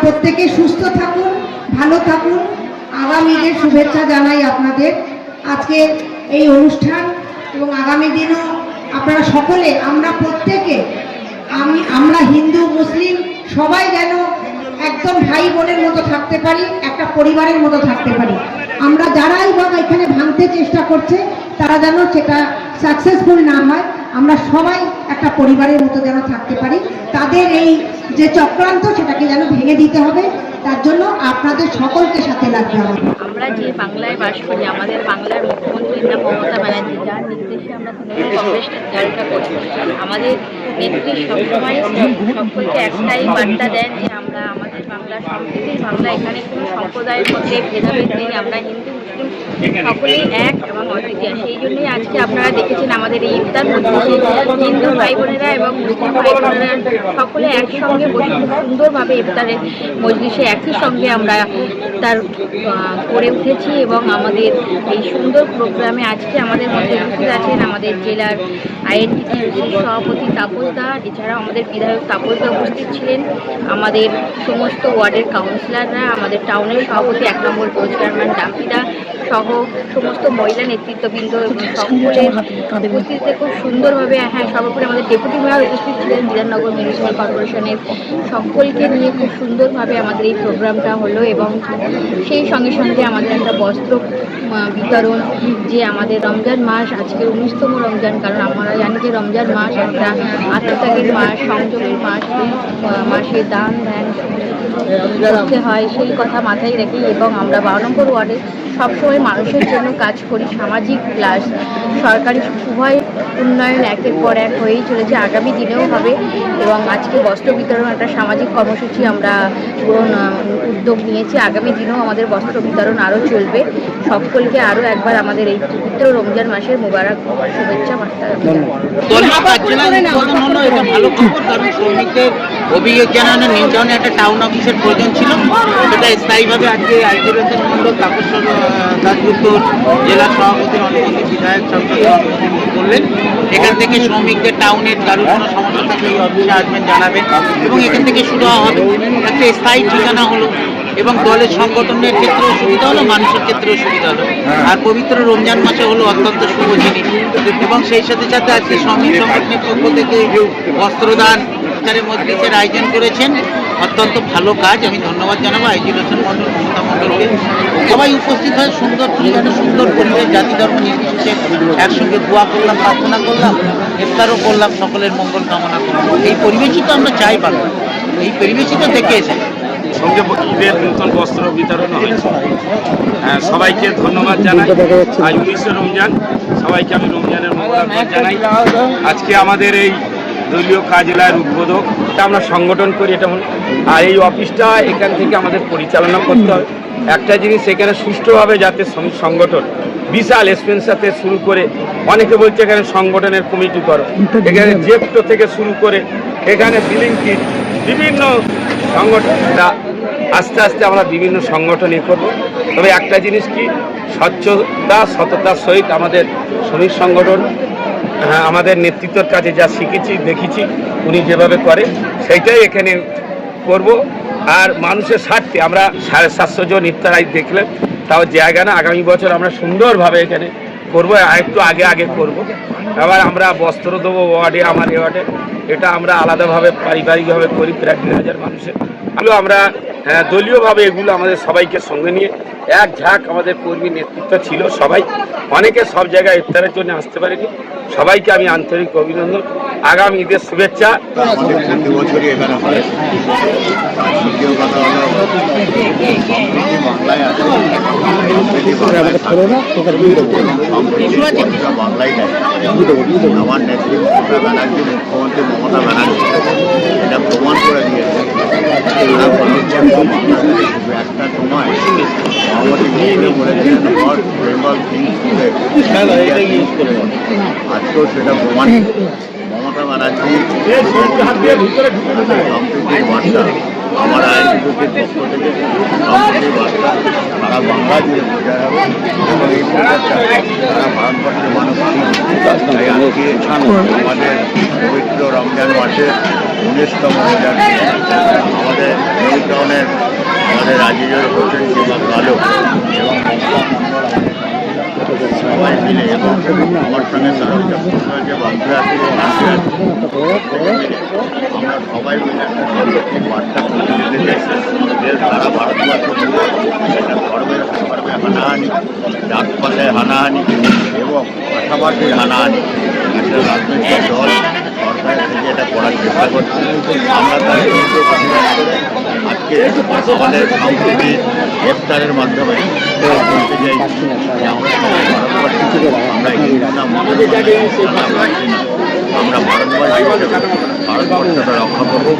প্রত্যেকে সুস্থ থাকুন, ভালো থাকুন। আগামী ঈদের শুভেচ্ছা জানাই আপনাদের। আজকে এই অনুষ্ঠান এবং আগামী দিনও আপনারা সকলে, আমরা প্রত্যেকে, আমরা হিন্দু মুসলিম সবাই যেন একদম ভাই বোনের মতো থাকতে পারি, একটা পরিবারের মতো থাকতে পারি। আমরা যারাই বা এখানে ভাঙতে চেষ্টা করছে তারা যেন সেটা সাকসেসফুল না হয়, আমরা সবাই একটা পরিবারের মতো যেন থাকতে পারি। তাদের এই যে চক্রান্ত সেটাকে যেন ভেঙে দিতে হবে, তার জন্য আপনাদের সকলকে সাথে লাগতে হবে। আমরা যে বাংলায় বাস করি, আমাদের বাংলার মুখ্যমন্ত্রীর নাম মমতা ব্যানার্জি, যার নির্দেশে আমরা তৃণমূল কংগ্রেসটা জারিটা করি। আমাদের নেত্রী সবসময় সকলকে একটাই বার্তা দেন যে আমরা আমাদের বাংলা সম্প্রীতির বাংলা, এখানে কোনো সম্প্রদায়ের মধ্যে ভেদাভেদ নেই, আমরা হিন্দু মুসলিম সকলেই এক এবং অদ্বিতীয়। সেই জন্যই আজকে আপনারা দেখেছেন আমাদের এই ইফতার মজলিসে হিন্দু ভাই বোনেরা এবং মুসলিম ভাই বোনেরা সকলে একসঙ্গে বসে খুব সুন্দরভাবে ইফতারের মজলিসে একই সঙ্গে আমরা ইফতার করে উঠেছি। এবং আমাদের এই সুন্দর প্রোগ্রামে আজকে আমাদের মধ্যে উপস্থিত আছেন আমাদের জেলার আইএনটিটিউসির সভাপতি তাপস দা, এছাড়াও আমাদের বিধায়ক তাপস দা উপস্থিত ছিলেন, আমাদের সমস্ত ওয়ার্ডের কাউন্সিলররা, আমাদের টাউনের সভাপতি 1 নম্বর রোজগারম্যান ডাম্পিদা সহ সমস্ত মহিলা নেতৃত্ববৃন্দ এবং সকলের উপস্থিতিতে খুব সুন্দরভাবে, সর্বোপরি আমাদের ডেপুটি মেয়র উপস্থিত ছিলেন বিধাননগর মিউনিসিপ্যাল কর্পোরেশনের। সকলকে নিয়ে খুব সুন্দরভাবে আমাদের এই প্রোগ্রামটা হলো এবং সেই সঙ্গে সঙ্গে আমাদের একটা বস্ত্র বিতরণ, যে আমাদের রমজান মাস আজকে 19তম রমজান, কারণ আমরা জানি যে রমজান মাস একটা আত্মত্যাগের মাস, সংযমের মাস, মাসে দান ধ্যান করতে হয়, সেই কথা মাথায় রেখে এবং আমরা 12 নম্বর ওয়ার্ডে সবসময় মানুষের জন্য কাজ করি। সামাজিক প্লাস সরকারি উভয় উন্নয়ন একের পর এক হয়েই চলেছে, আগামী দিনেও হবে। এবং আজকে বস্ত্র বিতরণ একটা সামাজিক কর্মসূচি আমরা উদ্যোগ নিয়েছি, আগামী দিনেও আমাদের বস্ত্র বিতরণ আরও চলবে। সকলকে আরও একবার আমাদের এই পবিত্র রমজান মাসের মোবারক শুভেচ্ছা বার্তা। শ্রমিকদের অভিযোগ জানানোর নিউ টাউনে একটা টাউন অফিসের প্রয়োজন ছিল, সেটা স্থায়ীভাবে আজকে আইজি রঞ্জন মণ্ডল, তাপস দাসগুপ্ত জেলা সভাপতির অনুমতি, বিধায়ক সরকারের অনুমতি করলেন। এখান থেকে শ্রমিকদের টাউনের কারোর কোনো সমস্যা থাকলে এই অফিসে আসবেন, জানাবেন এবং এখান থেকে শুরু হবে। একটা স্থায়ী ঠিকানা হলো এবং দলের সংগঠনের ক্ষেত্রেও সুবিধা হলো, মানুষের ক্ষেত্রেও সুবিধা হলো। আর পবিত্র রমজান মাসে হলো অত্যন্ত শুভ জিনিস। এবং সেই সাথে সাথে আজকে শ্রমিক সংগঠনের পক্ষ থেকে বস্ত্রদান ইফতারের মজলিসের আয়োজন করেছেন, অত্যন্ত ভালো কাজ। আমি ধন্যবাদ জানাবো আইজি রঞ্জন মণ্ডল, মমতা মণ্ডলকে। সবাই উপস্থিত হয়ে সুন্দর একটা সুন্দর পরিবেশ, জাতি ধর্ম নির্বিশেষে একসঙ্গে দোয়া করলাম, প্রার্থনা করলাম, ইফতারও করলাম, সকলের মঙ্গল কামনা করলাম। এই পরিবেশই তো আমরা চাই পাবো, এই পরিবেশই তো দেখে এসেছি। সঙ্গে ঈদের নতুন বস্ত্র বিতরণ হয়েছে। সবাইকে ধন্যবাদ জানাই। আজ 19 রমজান, সবাইকে আমি রমজানের মোবারকবাদ জানাই। আজকে আমাদের এই দলীয় কার্যালয়ের উদ্বোধক, এটা আমরা সংগঠন করি, এটা আর এই অফিসটা এখান থেকে আমাদের পরিচালনা করতে হবে। একটা জিনিস, এখানে সুষ্ঠুভাবে যাতে শ্রমিক সংগঠন, বিশাল এক্সপেন্সাতে শুরু করে, অনেকে বলছে এখানে সংগঠনের কমিটি করো, এখানে জেপটো থেকে শুরু করে এখানে বিলিং কিট, বিভিন্ন সংগঠনটা আস্তে আস্তে আমরা বিভিন্ন সংগঠন করব। তবে একটা জিনিস কি, স্বচ্ছতা সততার সহিত আমাদের শ্রমিক সংগঠন আমাদের নেতৃত্বের কাছে যা শিখেছি দেখেছি, উনি যেভাবে করে সেইটাই এখানে করব। আর মানুষের স্বার্থে আমরা 750 জন ইফতার আজ দেখলেন, তাও জায়গা না, আগামী বছর আমরা সুন্দরভাবে এখানে করবো, একটু আগে আগে করব। আবার আমরা বস্ত্র দেবো ওয়ার্ডে, আমার এ ওয়ার্ডে, এটা আমরা আলাদাভাবে পারিবারিকভাবে করি প্রায় 2000 মানুষের। এগুলো আমরা দলীয়ভাবে এগুলো আমাদের সবাইকে সঙ্গে নিয়ে এক ঝাঁক আমাদের কর্মী নেতৃত্ব ছিল, সবাই অনেকে সব জায়গায় ইফতারের জন্য আসতে পারেনি, সবাইকে আমি আন্তরিক অভিনন্দন, আগামী ঈদের শুভেচ্ছা। প্রতি বছরই এখানে হয়। দ্বিতীয় কথা হলো বাংলায় আছে, বাংলায় দেয়। আমার নেত্রী মমতা ব্যানার্জি, মুখ্যমন্ত্রী মমতা ব্যানার্জি এটা প্রমাণ করে দিয়েছে। একটা সময় মহামতি বলেছিলেন বেঙ্গল আজকেও সেটা প্রমাণ। মমতা ব্যানার্জি সম্প্রীতির বার্তা আমার আইনজীবীদের পক্ষ থেকে সম্প্রীতির বার্তা সারা বাংলা জুড়ে প্রচার হবে এবং এই প্রচারটা সারা ভারতবর্ষের মানুষ তাই আজকে আমাদের পবিত্র রমজান মাসের 19তম রোজার দিন আমাদের নিউ টাউনের আমাদের আজিজুল হোসেন কিংবা কালো এবং সবাই মিলে এবং আমার সঙ্গে তারও যে বন্ধুরা আছে আমরা সবাই মিলে একটা সাংগঠনিক বার্তা পৌঁছে দিতে চাই যে সারা ভারতবর্ষ জুড়ে একটা ধর্মের হানাহানি জাতপাতের হানাহানি এবং ভাষাভাষীর হানাহানি একটা রাজনৈতিক দল সরকারের থেকে এটা করার চেষ্টা করছে আমরা তার প্রতিবাদ করে আজকে আমাদের সাংস্কৃতিক গ্রেফতারের মাধ্যমে বলতে চাইছি যে আমরা সবাই ভারতবর্ষী আমরা হিন্দু না মুসলমান আমরা ভারতবর্ষী হিসেবে ভারতবর্ষটা রক্ষা করবো।